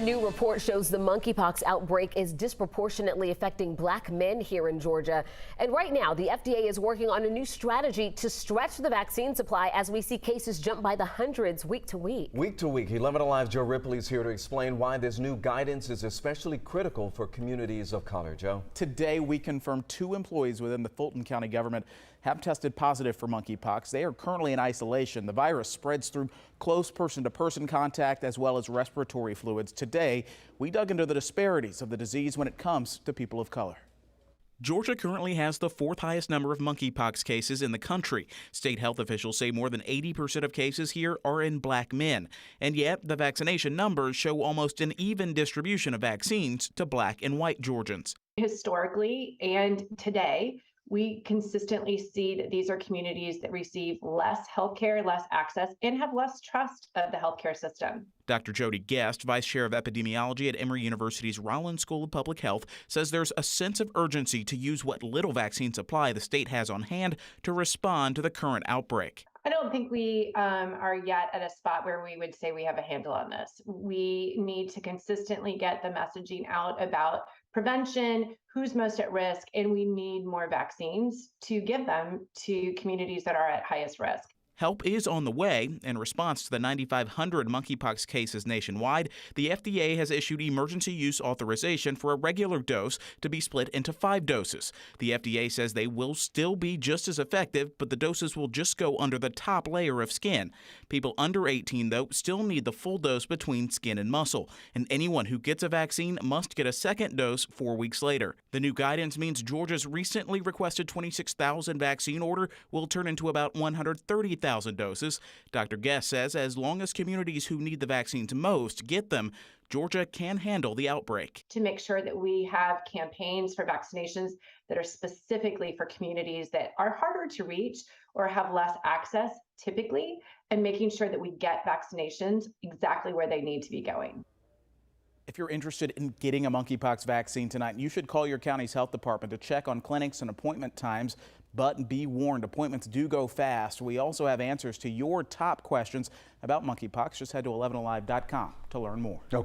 New report shows the monkeypox outbreak is disproportionately affecting black men here in Georgia. And right now, the FDA is working on a new strategy to stretch the vaccine supply as we see cases jump by the hundreds week to week. Week to week, 11 Alive Joe Ripley is here to explain why this new guidance is especially critical for communities of color. Joe. Today, we confirmed 2 employees within the Fulton County government have tested positive for monkeypox. They are currently in isolation. The virus spreads through close person-to-person contact as well as respiratory fluids. Today, we dug into the disparities of the disease when it comes to people of color. Georgia currently has the 4th highest number of monkeypox cases in the country. State health officials say more than 80% of cases here are in black men. And yet, the vaccination numbers show almost an even distribution of vaccines to black and white Georgians. Historically and today, we consistently see that these are communities that receive less health care, less access, and have less trust of the healthcare system. Dr. Jody Guest, Vice Chair of Epidemiology at Emory University's Rollins School of Public Health, says there's a sense of urgency to use what little vaccine supply the state has on hand to respond to the current outbreak. I don't think we are yet at a spot where we would say we have a handle on this. We need to consistently get the messaging out about prevention, who's most at risk, and we need more vaccines to give them to communities that are at highest risk. Help is on the way. In response to the 9,500 monkeypox cases nationwide, the FDA has issued emergency use authorization for a regular dose to be split into 5 doses. The FDA says they will still be just as effective, but the doses will just go under the top layer of skin. People under 18, though, still need the full dose between skin and muscle, and anyone who gets a vaccine must get a second dose 4 weeks later. The new guidance means Georgia's recently requested 26,000 vaccine order will turn into about 130,000 doses. Dr. Guest says as long as communities who need the vaccines most get them, Georgia can handle the outbreak. To make sure that we have campaigns for vaccinations that are specifically for communities that are harder to reach or have less access typically, and making sure that we get vaccinations exactly where they need to be going. If you're interested in getting a monkeypox vaccine tonight, you should call your county's health department to check on clinics and appointment times. But be warned, appointments do go fast. We also have answers to your top questions about monkeypox. Just head to 11alive.com to learn more. Okay.